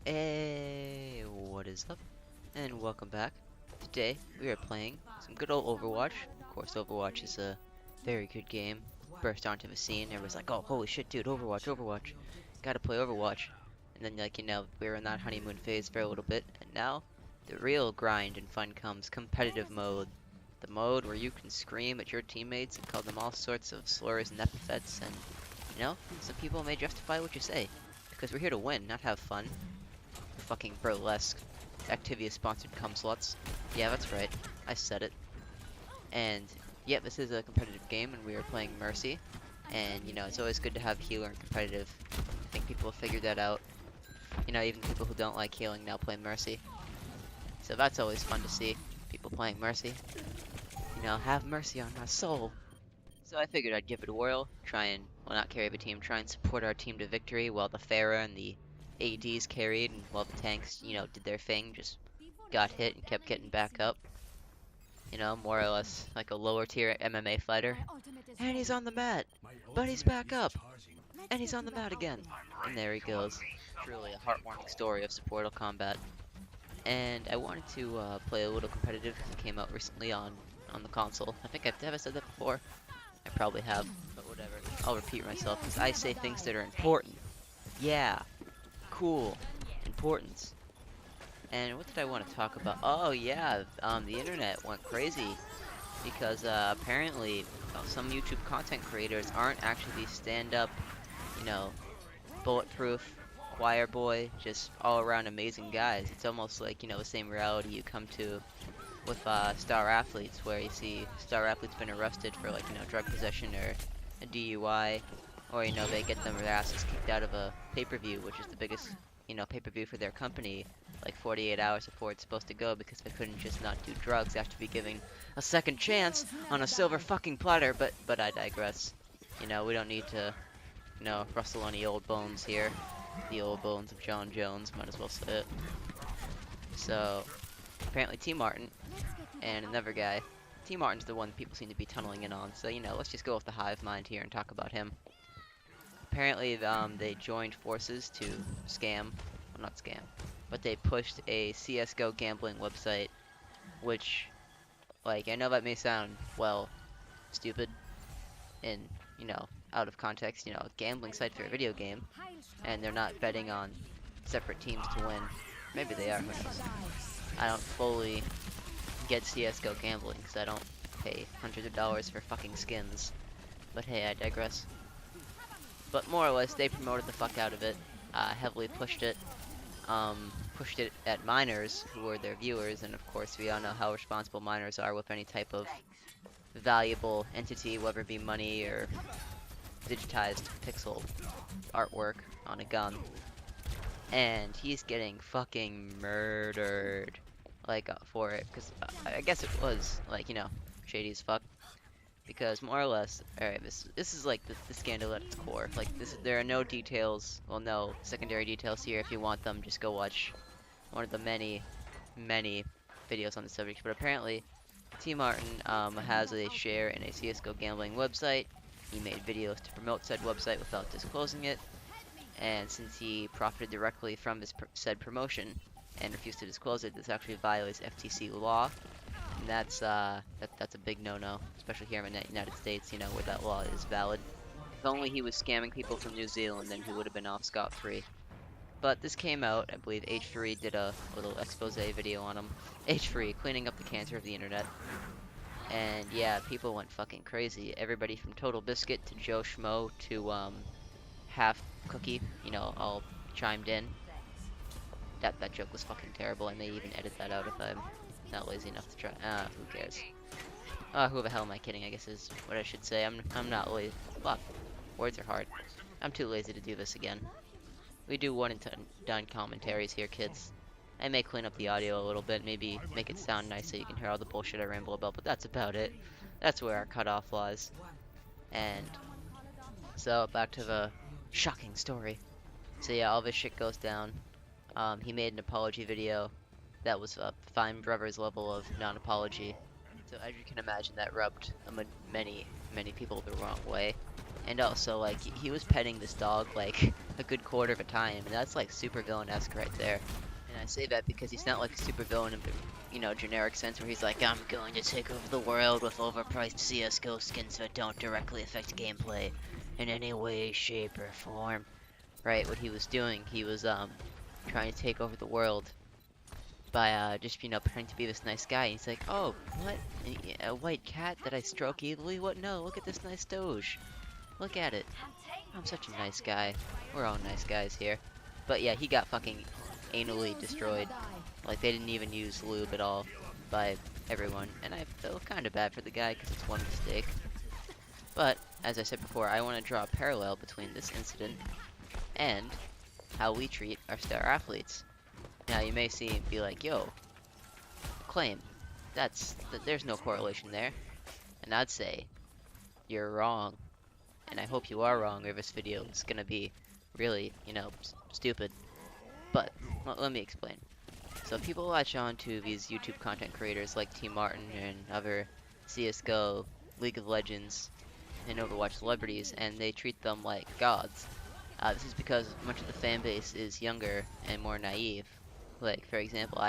Hey, what is up? And welcome back. Today, we are playing some good old Overwatch. Of course, Overwatch is a very good game. Burst onto the scene, everyone's like, oh, holy shit, dude, Overwatch, Overwatch. Gotta play Overwatch. And then, we were in that honeymoon phase for a little bit, and now, the real grind and fun comes, competitive mode. The mode where you can scream at your teammates and call them all sorts of slurs and epithets, and, some people may justify what you say. Because we're here to win, not have fun. Fucking burlesque. Activia sponsored cum sluts. Yeah, that's right. I said it. And yeah, this is a competitive game and we are playing Mercy. And it's always good to have healer and competitive. I think people have figured that out. Even people who don't like healing now play Mercy. So that's always fun to see. People playing Mercy. Have mercy on my soul. So I figured I'd give it a whirl, try and, well, not carry the team, try and support our team to victory while the Pharah and the ADs carried and while the tanks, did their thing, just got hit and kept getting back up. More or less like a lower tier MMA fighter. And he's on the mat, but he's back up, and he's on the mat again. And there he goes. Truly a heartwarming story of supportal combat. And I wanted to play a little competitive because it came out recently on the console. I think have I said that before? I probably have, but whatever. I'll repeat myself because I say things that are important. Yeah, cool, importance. And what did I want to talk about? Oh yeah, the internet went crazy because apparently some YouTube content creators aren't actually these stand-up, you know, bulletproof, choir boy, just all-around amazing guys. It's almost like the same reality you come to with star athletes, where you see star athletes been arrested for drug possession or a DUI, or they get their asses kicked out of a pay-per-view, which is the biggest pay-per-view for their company, like 48 hours before it's supposed to go because they couldn't just not do drugs after be given a second chance on a silver fucking platter. But I digress. We don't need to rustle any old bones here. The old bones of John Jones, might as well say it. So apparently TmarTn and another guy. TmarTn's the one people seem to be tunneling in on, so let's just go with the hive mind here and talk about him. Apparently, they joined forces to scam, well, not scam, but they pushed a CS:GO gambling website, which, I know that may sound, well, stupid and, out of context, a gambling site for a video game, and they're not betting on separate teams to win. Maybe they are, who knows. I don't fully get CS:GO gambling, because I don't pay hundreds of dollars for fucking skins. But hey, I digress. But more or less, they promoted the fuck out of it, heavily pushed it at minors, who were their viewers, and of course we all know how responsible minors are with any type of valuable entity, whether it be money or digitized pixel artwork on a gun. And he's getting fucking murdered, for it, because I guess it was, shady as fuck. Because more or less, alright, this is like the scandal at its core. There are no details, well, no secondary details here. If you want them, just go watch one of the many videos on the subject. But apparently, TmarTn has a share in a CS:GO gambling website. He made videos to promote said website without disclosing it. And since he profited directly from this said promotion and refused to disclose it, this actually violates FTC law. And that's a big no-no, especially here in the United States, where that law is valid. If only he was scamming people from New Zealand, then he would have been off scot-free. But this came out, I believe H3 did a little expose video on him. H3, cleaning up the cancer of the internet. And yeah, people went fucking crazy. Everybody from Total Biscuit to Joe Schmo to Half Cookie, all chimed in. That joke was fucking terrible. I may even edit that out if I'm not lazy enough to try. Who cares? Who the hell am I kidding? I guess is what I should say. I'm not lazy. Fuck. Words are hard. I'm too lazy to do this again. We do one and done commentaries here, kids. I may clean up the audio a little bit, maybe make it sound nice so you can hear all the bullshit I ramble about, but that's about it. That's where our cutoff lies. And so back to the shocking story. So yeah, all this shit goes down. He made an apology video that was a fine brother's level of non-apology. So as you can imagine, that rubbed many people the wrong way. And also, like, he was petting this dog, like, a good quarter of a time, and that's, like, super villain-esque right there. And I say that because he's not, like, a super villain in the, you know, generic sense where he's like, I'm going to take over the world with overpriced CSGO skins that don't directly affect gameplay in any way, shape, or form. Right? What he was doing, he was, trying to take over the world by just you know pretending to be this nice guy. And he's like, oh, what? A white cat that I stroke evilly? What? No, look at this nice Doge. Look at it. I'm such a nice guy. We're all nice guys here. But yeah, he got fucking anally destroyed. Like they didn't even use lube at all by everyone, and I feel kind of bad for the guy because it's one mistake. But as I said before, I want to draw a parallel between this incident and how we treat our star athletes. Now you may see and be like, yo, claim, there's no correlation there. And I'd say, you're wrong. And I hope you are wrong, or this video is gonna be really, you know, stupid. But, let me explain. So people latch on to these YouTube content creators like TmarTn and other CSGO, League of Legends, and Overwatch celebrities, and they treat them like gods. This is because much of the fan base is younger and more naive. Like, for example,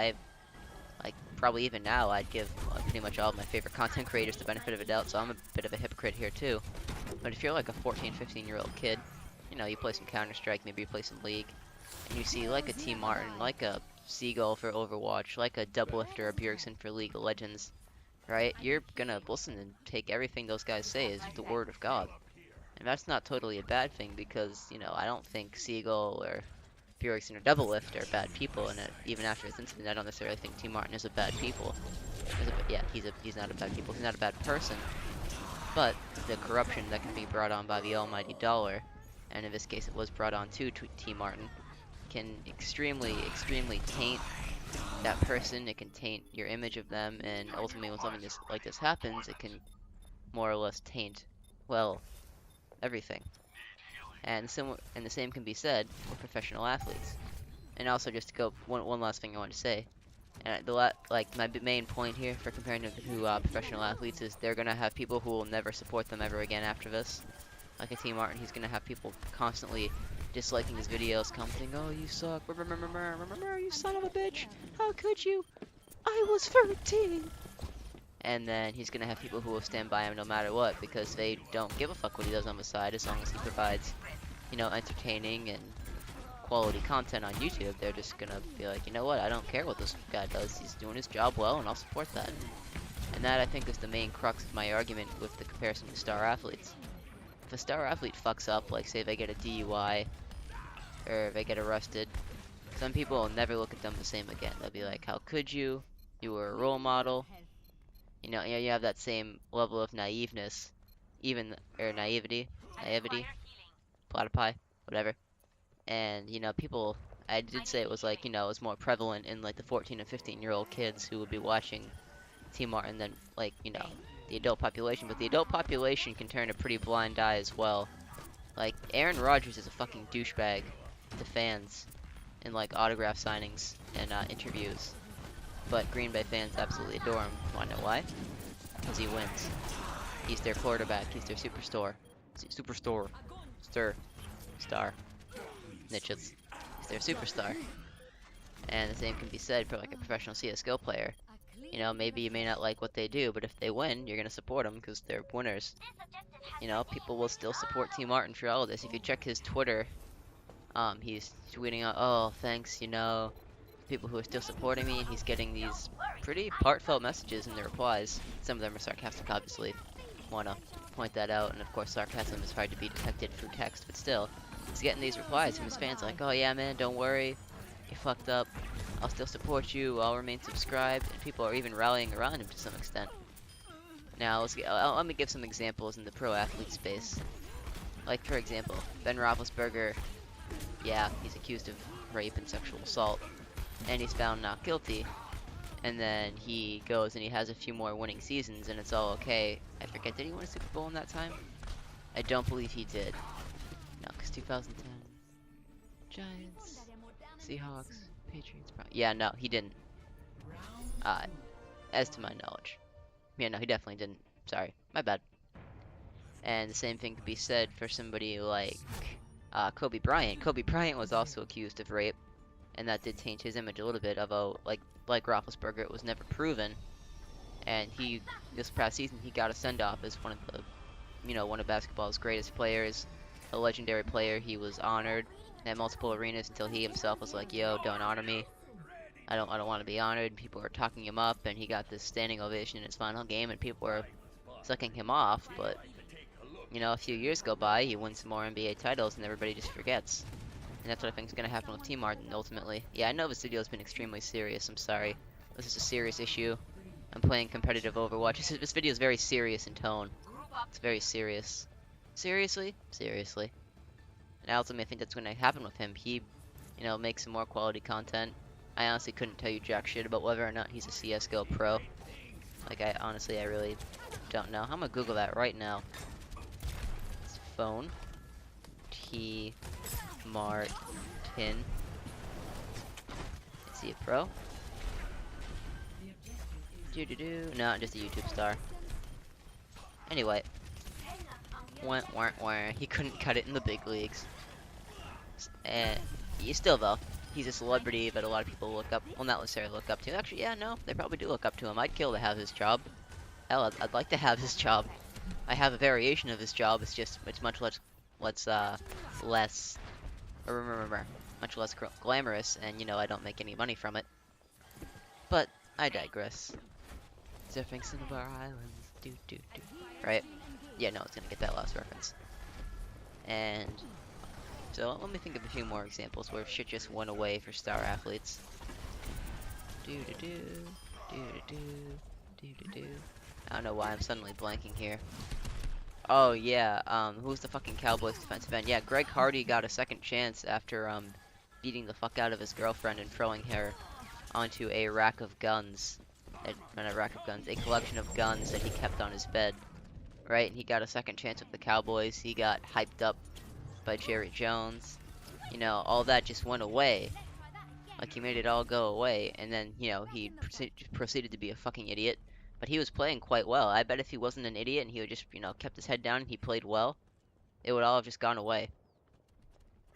probably even now, I'd give pretty much all of my favorite content creators the benefit of a doubt, so I'm a bit of a hypocrite here too. But if you're like a 14, 15-year-old kid, you know, you play some Counter-Strike, maybe you play some League, and you see like a TmarTn, like a Seagull for Overwatch, like a Doublelift or a Bjergsen for League of Legends, right? You're gonna listen and take everything those guys say as the word of God. And that's not totally a bad thing because, you know, I don't think Seagull or Bjergsen or Doublelift are bad people, and even after this incident, I don't necessarily think TmarTn is a bad people. Yeah, he's not a bad people. He's not a bad person. But the corruption that can be brought on by the almighty dollar, and in this case it was brought on to TmarTn, can extremely, extremely taint that person. It can taint your image of them, and ultimately when something like this happens, it can more or less taint, well, everything. And the same can be said for professional athletes. And also, just to go one last thing I want to say, and my main point here for comparing them to professional athletes is they're gonna have people who will never support them ever again after this. Like a TmarTn, he's gonna have people constantly disliking his videos, commenting, "Oh, you suck! You son of a bitch! How could you? I was 13." And then he's gonna have people who will stand by him no matter what because they don't give a fuck what he does on the side as long as he provides, you know, entertaining and quality content on YouTube. They're just gonna be like, you know what, I don't care what this guy does, he's doing his job well and I'll support that. And that, I think, is the main crux of my argument with the comparison to star athletes. If a star athlete fucks up, like say they get a DUI or they get arrested, some people will never look at them the same again. They'll be like, how could you? You were a role model. You know, you have that same level of naiveness, or naivety, platypi, whatever. And, you know, people, I did say it was like, you know, it was more prevalent in like the 14 and 15-year-old kids who would be watching TmarTn than, like, you know, the adult population. But the adult population can turn a pretty blind eye as well. Like, Aaron Rodgers is a fucking douchebag to fans in like autograph signings and interviews. But Green Bay fans absolutely adore him. Wanna know why? Because he wins. He's their quarterback. He's their superstar. Star. Niches. He's their superstar. And the same can be said for like a professional CSGO player. You know, maybe you may not like what they do, but if they win, you're gonna support them because they're winners. You know, people will still support TmarTn for all of this. If you check his Twitter, he's tweeting out, "Oh, thanks, you know, people who are still supporting me," and he's getting these pretty heartfelt messages in the replies. Some of them are sarcastic, obviously. Wanna point that out, and of course, sarcasm is hard to be detected through text, but still, he's getting these replies from his fans like, "Oh yeah, man, don't worry, you fucked up. I'll still support you. I'll remain subscribed," and people are even rallying around him to some extent. Now, let me give some examples in the pro athlete space. Like, for example, Ben Roethlisberger. Yeah, he's accused of rape and sexual assault, and he's found not guilty. And then he goes and he has a few more winning seasons, and it's all okay. I forget, did he win a Super Bowl in that time? I don't believe he did. No, because 2010, Giants, Seahawks, Patriots. Yeah, no, he didn't. As to my knowledge. Yeah, no, he definitely didn't. Sorry, my bad. And the same thing could be said for somebody like Kobe Bryant. Kobe Bryant was also accused of rape, and that did taint his image a little bit, although like Roethlisberger, it was never proven. And he, this past season, he got a send-off as one of the, one of basketball's greatest players, a legendary player. He was honored at multiple arenas until he himself was like, "Yo, don't honor me. I don't want to be honored." People were talking him up, and he got this standing ovation in his final game, and people were sucking him off. But a few years go by, he wins some more NBA titles, and everybody just forgets. And that's what I think is going to happen with TmarTn ultimately. Yeah, I know this video has been extremely serious. I'm sorry. This is a serious issue. I'm playing competitive Overwatch. This video is very serious in tone. It's very serious. Seriously? Seriously. And ultimately, I think that's going to happen with him. He, makes some more quality content. I honestly couldn't tell you jack shit about whether or not he's a CSGO pro. Like, I really don't know. I'm gonna Google that right now. It's phone. TmarTn. Is he a pro? No, just a YouTube star. Anyway. He couldn't cut it in the big leagues. And still though, he's a celebrity that a lot of people look up. Well, not necessarily look up to. Actually, yeah, no, they probably do look up to him. I'd kill to have his job. Hell, I'd like to have his job. I have a variation of his job. It's much less, much less glamorous, and I don't make any money from it. But I digress. Surfing Cinnabar Islands, right? Yeah, no, it's gonna get that last reference. And so let me think of a few more examples where shit just went away for star athletes. I don't know why I'm suddenly blanking here. Oh yeah, who's the fucking Cowboys defensive end? Yeah, Greg Hardy got a second chance after beating the fuck out of his girlfriend and throwing her onto a rack of guns. Not a rack of guns, a collection of guns that he kept on his bed. Right, and he got a second chance with the Cowboys. He got hyped up by Jerry Jones. All that just went away. Like, he made it all go away, and then, he proceeded to be a fucking idiot. But he was playing quite well. I bet if he wasn't an idiot and he would just, kept his head down and he played well, it would all have just gone away.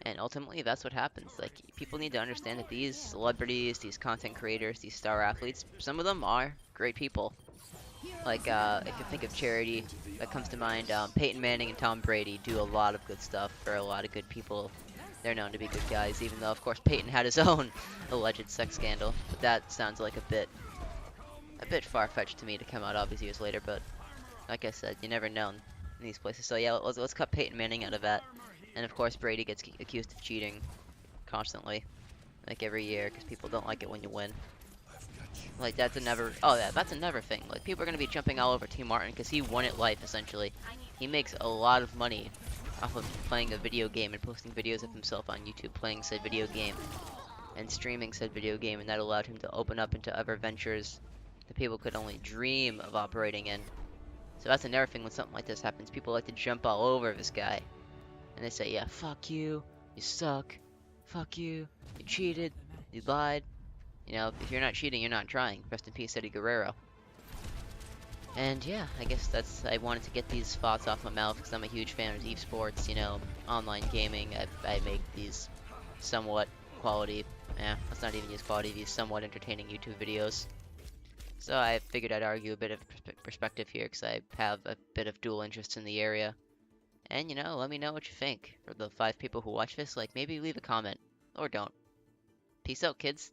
And ultimately, that's what happens. Like, people need to understand that these celebrities, these content creators, these star athletes, some of them are great people. Like, if you think of charity, that comes to mind, Peyton Manning and Tom Brady do a lot of good stuff for a lot of good people. They're known to be good guys, even though, of course, Peyton had his own alleged sex scandal. But that sounds like a bit far-fetched to me to come out all these years later, but like I said, you never know in these places. So yeah, let's cut Peyton Manning out of that. And of course, Brady gets accused of cheating constantly, like every year, because people don't like it when you win. Like, that's a never thing. Like, people are gonna be jumping all over TmarTn because he won at life, essentially. He makes a lot of money off of playing a video game and posting videos of himself on YouTube playing said video game and streaming said video game, and that allowed him to open up into other ventures that people could only dream of operating in. So that's another thing when something like this happens. People like to jump all over this guy. And they say, yeah, fuck you, you suck, fuck you, you cheated, you lied. If you're not cheating, you're not trying. Rest in peace, Eddie Guerrero. And yeah, I guess I wanted to get these thoughts off my mouth because I'm a huge fan of esports, online gaming. I make these somewhat quality, let's not even use quality, these somewhat entertaining YouTube videos. So I figured I'd argue a bit of perspective here because I have a bit of dual interest in the area. And, let me know what you think. For the 5 people who watch this, maybe leave a comment. Or don't. Peace out, kids.